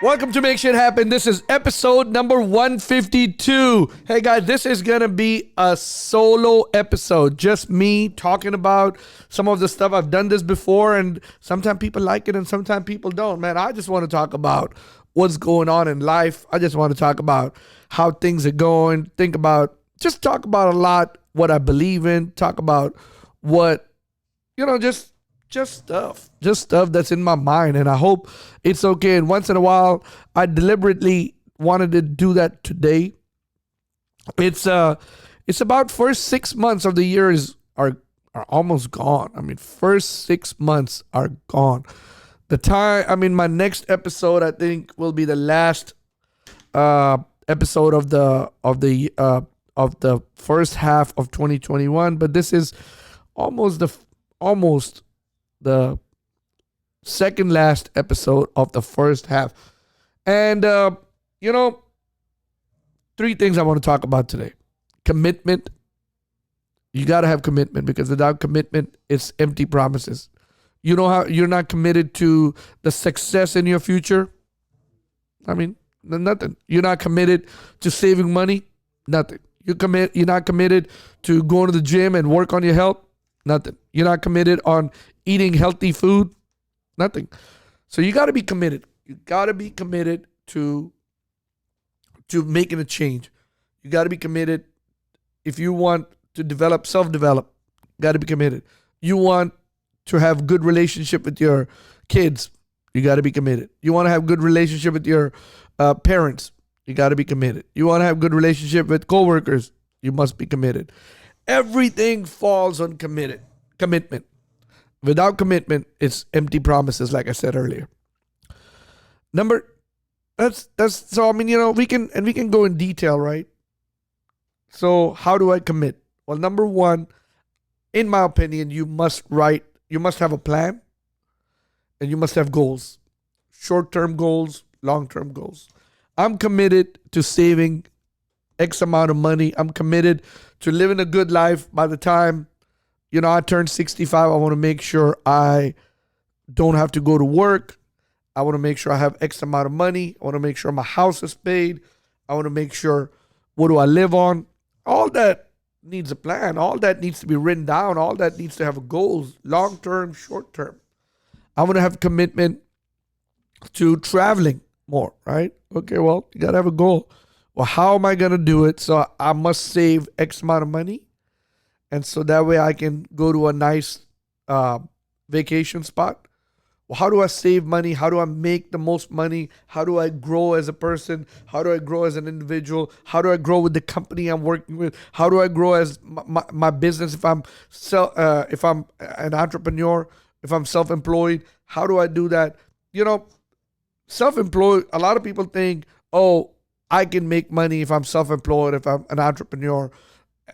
Welcome to Make Shit Happen. This is episode number 152. Hey guys, this is going to be a solo episode. Just me talking about some of the stuff. I've done this before and sometimes people like it and sometimes people don't. Man, I just want to talk about what's going on in life. I just want to talk about how things are going. Talk about a lot what I believe in. Talk about what, just stuff that's in my mind, and I hope it's okay. And once in a while, I deliberately wanted to do that today. It's about first 6 months of the year are almost gone. I mean, first 6 months are gone. My next episode I think will be the last episode of the first half of 2021. But this is almost the second last episode of the first half. And, three things I want to talk about today. Commitment. You got to have commitment, because without commitment, it's empty promises. You know how you're not committed to the success in your future? I mean, nothing. You're not committed to saving money? Nothing. You're not committed to going to the gym and work on your health? Nothing. You're not committed on eating healthy food? Nothing. So you got to be committed. You got to be committed to making a change. You got to be committed. If you want to self-develop, you got to be committed. You want to have good relationship with your kids, you got to be committed. You want to have good relationship with your parents, you got to be committed. You want to have good relationship with coworkers, you must be committed. Everything falls on commitment. Without commitment, it's empty promises, like I said earlier. We can go in detail, right? So how do I commit? Well, number one, in my opinion, you must have a plan, and you must have goals. Short-term goals, long-term goals. I'm committed to saving X amount of money. I'm committed to living a good life. By the time I turn 65, I want to make sure I don't have to go to work. I want to make sure I have X amount of money. I want to make sure my house is paid. I want to make sure, what do I live on? All that needs a plan. All that needs to be written down. All that needs to have goals, long-term, short-term. I want to have commitment to traveling more, right? Okay, well, you got to have a goal. Well, how am I going to do it? So I must save X amount of money. And so that way I can go to a nice vacation spot. Well, how do I save money? How do I make the most money? How do I grow as a person? How do I grow as an individual? How do I grow with the company I'm working with? How do I grow as my business if I'm an entrepreneur, if I'm self-employed? How do I do that? Self-employed, a lot of people think, oh, I can make money if I'm self-employed, if I'm an entrepreneur,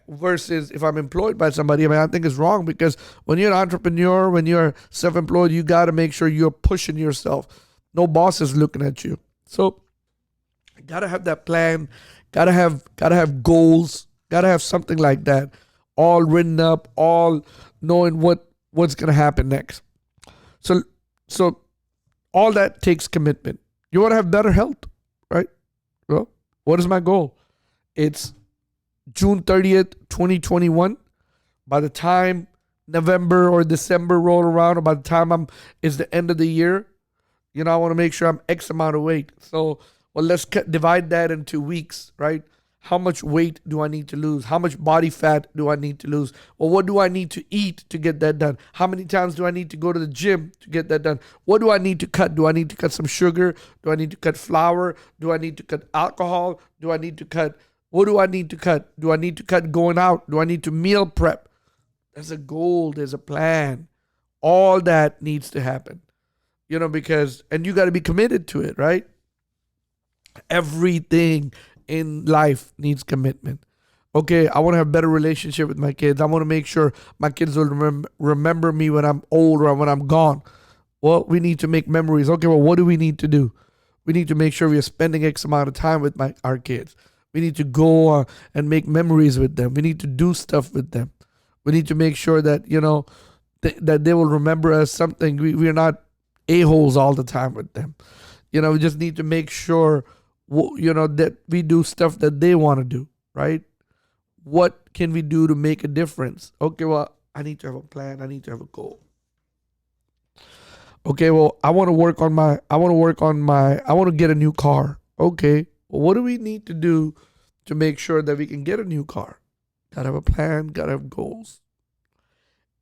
versus if I'm employed by somebody. I think it's wrong, because when you're an entrepreneur, when you're self-employed, you got to make sure you're pushing yourself. No boss is looking at you. So you got to have that plan, got to have goals, got to have something like that, all written up, all knowing what's going to happen next. So all that takes commitment. You want to have better health, right? Well, what is my goal? It's June 30th, 2021. By the time November or December roll around, or by the time it's the end of the year, I want to make sure I'm X amount of weight. So, well, let's divide that into weeks, right? How much weight do I need to lose? How much body fat do I need to lose? Well, what do I need to eat to get that done? How many times do I need to go to the gym to get that done? What do I need to cut? Do I need to cut some sugar? Do I need to cut flour? Do I need to cut alcohol? Do I need to cut? What do I need to cut? Do I need to cut going out? Do I need to meal prep? There's a goal. There's a plan. All that needs to happen. And you got to be committed to it, right? Everything in life needs commitment. Okay, I want to have a better relationship with my kids. I want to make sure my kids will remember me when I'm old or when I'm gone. Well, we need to make memories. Okay, well, what do we need to do? We need to make sure we are spending X amount of time with our kids. We need to go and make memories with them. We need to do stuff with them. We need to make sure that, that they will remember us something. We're not a-holes all the time with them. We just need to make sure, that we do stuff that they want to do, right? What can we do to make a difference? Okay, well, I need to have a plan. I need to have a goal. Okay, well, I want to get a new car. Okay, well, what do we need to do to make sure that we can get a new car? Gotta have a plan, gotta have goals.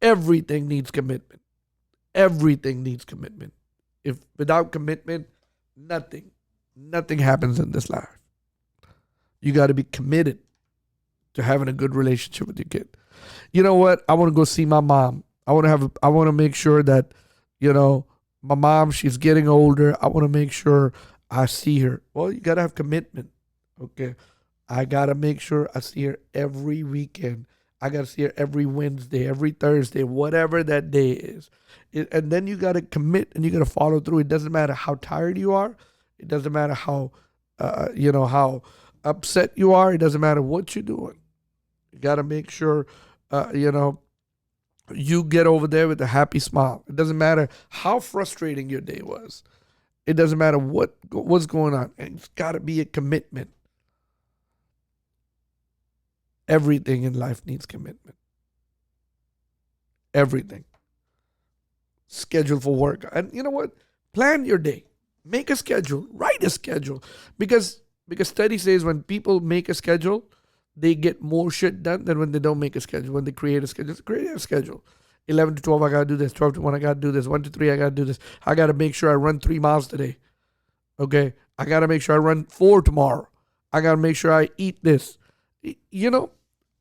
Everything needs commitment. Everything needs commitment. If without commitment, nothing happens in this life. You got to be committed to having a good relationship with your kid. You know what? I want to go see my mom. I want to make sure that, my mom, she's getting older. I want to make sure I see her. Well, you got to have commitment. Okay. I got to make sure I see her every weekend. I got to see her every Wednesday, every Thursday, whatever that day is. And then you got to commit and you got to follow through. It doesn't matter how tired you are. It doesn't matter how upset you are. It doesn't matter what you're doing. You got to make sure, you get over there with a happy smile. It doesn't matter how frustrating your day was. It doesn't matter what's going on. It's got to be a commitment. Everything in life needs commitment. Everything. Schedule for work. And you know what? Plan your day. Make a schedule. Write a schedule. Because study says when people make a schedule, they get more shit done than when they don't make a schedule. When they create a schedule, create a schedule. 11 to 12, I got to do this. 12 to 1, I got to do this. 1 to 3, I got to do this. I got to make sure I run 3 miles today. Okay? I got to make sure I run 4 tomorrow. I got to make sure I eat this.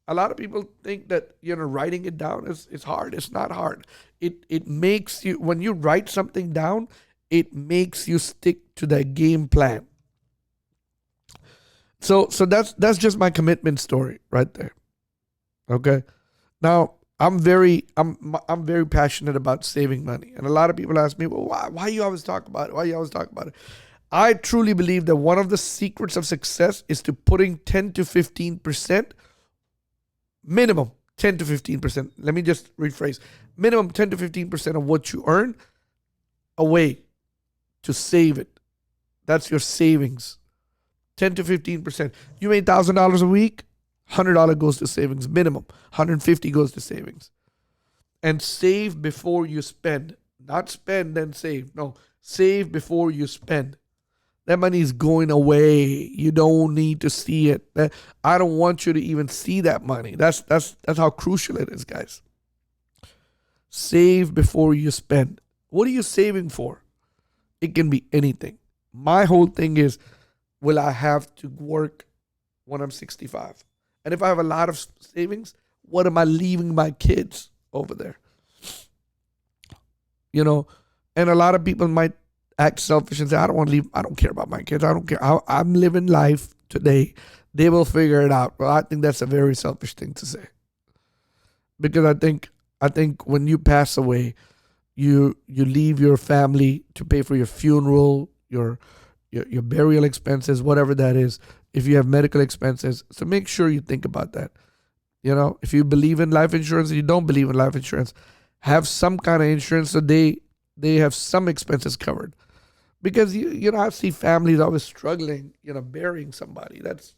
A lot of people think that, writing it down is hard. It's not hard. It makes you, when you write something down, it makes you stick to that game plan. So that's just my commitment story right there. Okay. Now I'm very passionate about saving money, and a lot of people ask me, well, why you always talk about it? Why you always talk about it? I truly believe that one of the secrets of success is to putting 10 to 15%, minimum 10 to 15%. Let me just rephrase: minimum 10 to 15% of what you earn away to save it. That's your savings. 10 to 15%. You made $1,000 a week, $100 goes to savings minimum. $150 goes to savings. And save before you spend. Not spend then save. No, save before you spend. That money is going away. You don't need to see it. I don't want you to even see that money. That's how crucial it is, guys. Save before you spend. What are you saving for? It can be anything. My whole thing is, will I have to work when I'm 65? And if I have a lot of savings, what am I leaving my kids over there? And a lot of people might act selfish and say, I don't care about my kids. I don't care. I'm living life today. They will figure it out. Well, I think that's a very selfish thing to say. Because I think when you pass away, you leave your family to pay for your funeral, your burial expenses, whatever that is, if you have medical expenses. So make sure you think about that. If you believe in life insurance and you don't believe in life insurance, have some kind of insurance so they have some expenses covered. Because, I see families always struggling, burying somebody. That's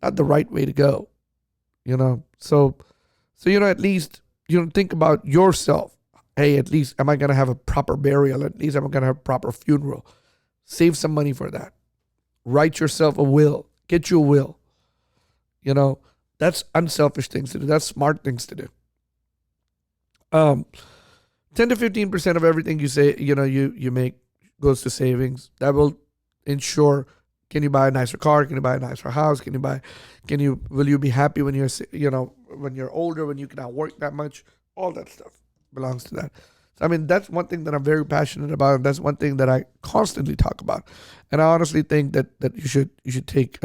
not the right way to go, So, at least, think about yourself. Hey, at least, am I going to have a proper burial? At least, am I going to have a proper funeral? Save some money for that. Write yourself a will. Get you a will. That's unselfish things to do. That's smart things to do. 10 to 15% of everything you say, you make goes to savings. That will ensure, can you buy a nicer car? Can you buy a nicer house? Will you be happy when when you're older, when you cannot work that much? All that stuff belongs to that. I mean, that's one thing that I'm very passionate about, and that's one thing that I constantly talk about. And I honestly think that you should take,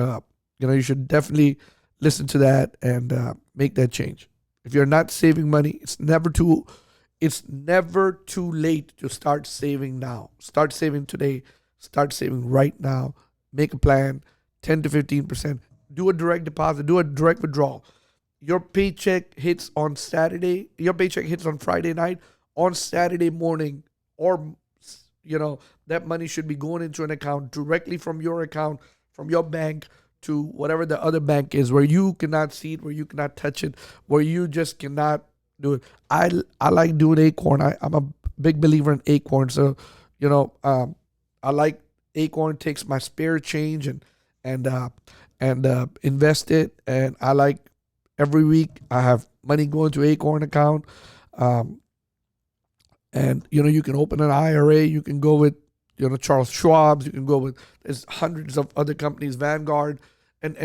you should definitely listen to that and make that change. If you're not saving money, it's never too late to start saving now. Start saving today. Start saving right now. Make a plan, 10 to 15%. Do a direct deposit. Do a direct withdrawal. Your paycheck hits on Saturday. Your paycheck hits on Friday night. On Saturday morning, or that money should be going into an account directly from your account, from your bank to whatever the other bank is, where you cannot see it, where you cannot touch it, where you just cannot do it. I like doing Acorn. I'm a big believer in Acorn. So, I like Acorn. Takes my spare change and invest it. And I like every week I have money going to Acorn account. Um, and you can open an IRA. You can go with Charles Schwab's. You can go with there's hundreds of other companies, Vanguard, and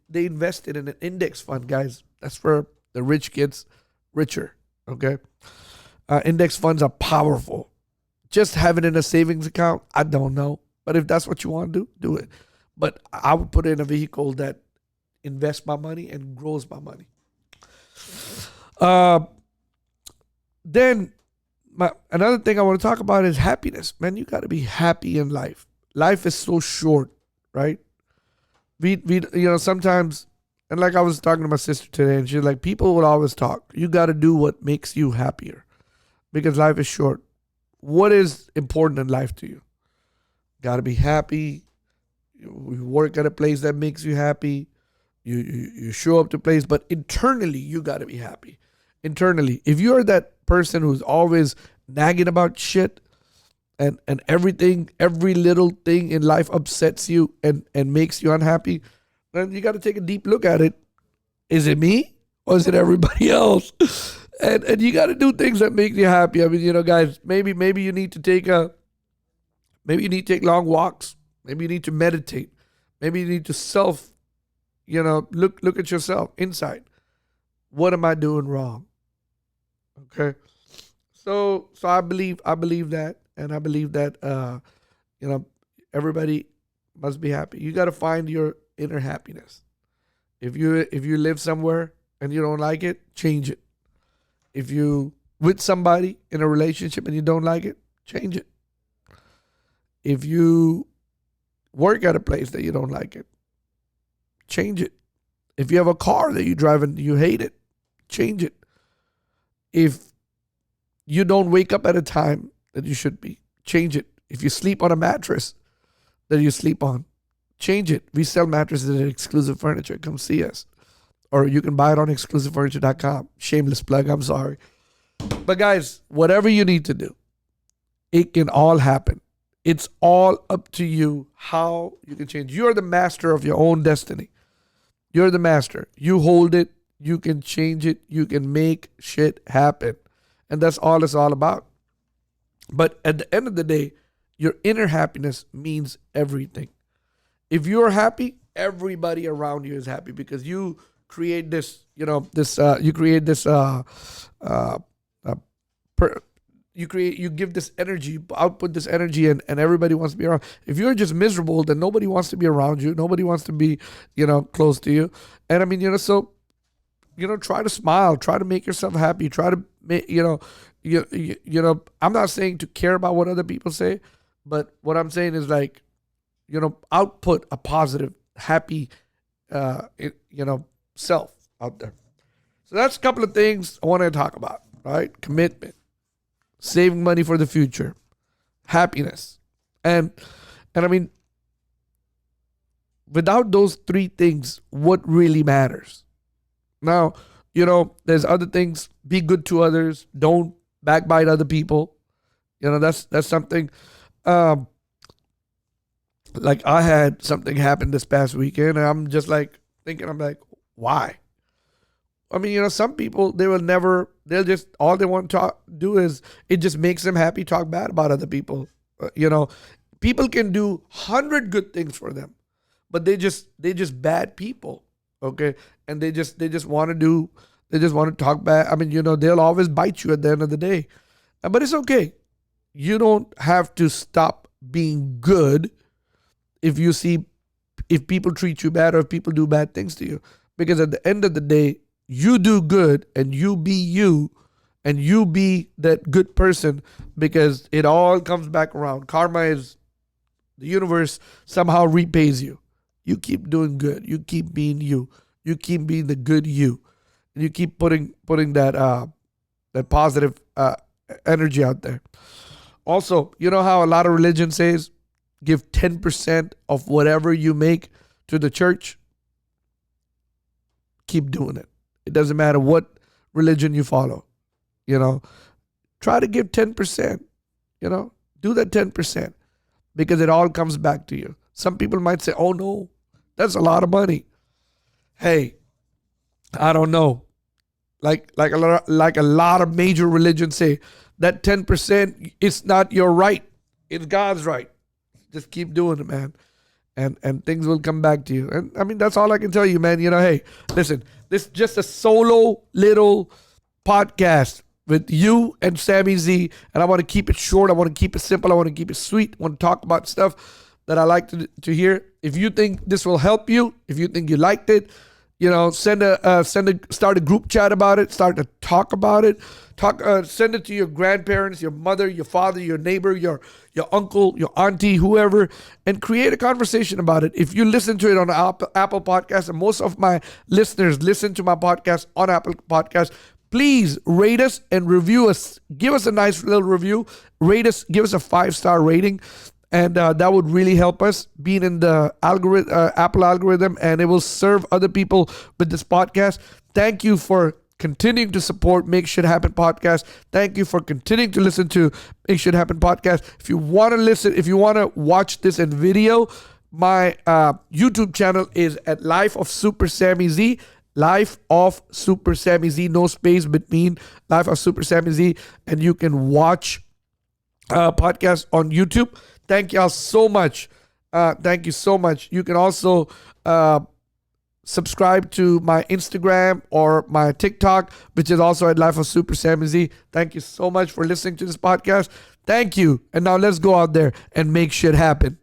they invested in an index fund, guys. That's where the rich gets richer. Okay, index funds are powerful. Just have it in a savings account, I don't know, but if that's what you want to do it. But I would put it in a vehicle that invests my money and grows my money. Uh, then another thing I want to talk about is happiness. Man, you got to be happy in life. Life is so short, right? We sometimes, and like I was talking to my sister today, and she's like, people will always talk. You got to do what makes you happier because life is short. What is important in life to you? Got to be happy. You work at a place that makes you happy. You show up to a place, but internally you got to be happy. Internally, if you're that person who's always nagging about shit and everything, every little thing in life upsets you and makes you unhappy, then you got to take a deep look at it. Is it me or is it everybody else? And you got to do things that make you happy. I mean, guys, maybe you need to take long walks. Maybe you need to meditate. Maybe you need to look at yourself inside. What am I doing wrong? Okay. So I believe that, and I believe that everybody must be happy. You got to find your inner happiness. If you live somewhere and you don't like it, change it. If you with somebody in a relationship and you don't like it, change it. If you work at a place that you don't like it, change it. If you have a car that you drive and you hate it, change it. If you don't wake up at a time that you should be, change it. If you sleep on a mattress that you sleep on, change it. We sell mattresses at Exclusive Furniture. Come see us. Or you can buy it on exclusivefurniture.com. Shameless plug, I'm sorry. But guys, whatever you need to do, it can all happen. It's all up to you how you can change. You're the master of your own destiny. You're the master. You hold it. You can change it. You can make shit happen. And that's all it's all about. But at the end of the day, your inner happiness means everything. If you're happy, everybody around you is happy because you create this, you give this energy, output this energy, and everybody wants to be around. If you're just miserable, then nobody wants to be around you. Nobody wants to be, close to you. And I mean, so, try to smile, try to make yourself happy, try to make, I'm not saying to care about what other people say, but what I'm saying is like, output a positive, happy, self out there. So that's a couple of things I want to talk about, right? Commitment, saving money for the future, happiness. And I mean, without those three things, what really matters? Now, there's other things. Be good to others. Don't backbite other people. That's something. Like I had something happen this past weekend, and I'm just like thinking, I'm like, why? I mean, some people, they'll just, all they want to do is, it just makes them happy, talk bad about other people. People can do 100 good things for them, but they just bad people. Okay. And they just want to talk bad. I mean, they'll always bite you at the end of the day, but it's okay. You don't have to stop being good if people treat you bad or if people do bad things to you, because at the end of the day, you do good and you be you and you be that good person, because it all comes back around. Karma is the universe somehow repays you. You keep doing good. You keep being you. You keep being the good you. And you keep putting that positive energy out there. Also, you know how a lot of religion says give 10% of whatever you make to the church? Keep doing it. It doesn't matter what religion you follow. You know, try to give 10%. You know, do that 10% because it all comes back to you. Some people might say, oh no, that's a lot of money. Hey, I don't know. Like a lot of major religions say, that 10% it's not your right. It's God's right. Just keep doing it, man. And things will come back to you. And I mean, that's all I can tell you, man. You know, hey, listen, this is just a solo little podcast with you and Sammy Z. And I want to keep it short. I want to keep it simple. I want to keep it sweet. I want to talk about stuff that I like to hear. If you think this will help you, if you think you liked it, you know, start a group chat about it, start to talk about it, send it to your grandparents, your mother, your father, your neighbor, your uncle, your auntie, whoever, and create a conversation about it. If you listen to it on Apple Podcasts, and most of my listeners listen to my podcast on Apple Podcasts, please rate us and review us. Give us a nice little review. Rate us, give us a 5-star rating. And that would really help us being in the Apple algorithm, and it will serve other people with this podcast. Thank you for continuing to support Make Shit Happen podcast. Thank you for continuing to listen to Make Shit Happen podcast. If you want to listen, if you want to watch this in video, my YouTube channel is at Life of Super Sammy Z. Life of Super Sammy Z, no space between Life of Super Sammy Z, and you can watch podcast on YouTube. Thank y'all so much. Thank you so much. You can also subscribe to my Instagram or my TikTok, which is also at Life of Super Sammy Z. Thank you so much for listening to this podcast. Thank you. And now let's go out there and make shit happen.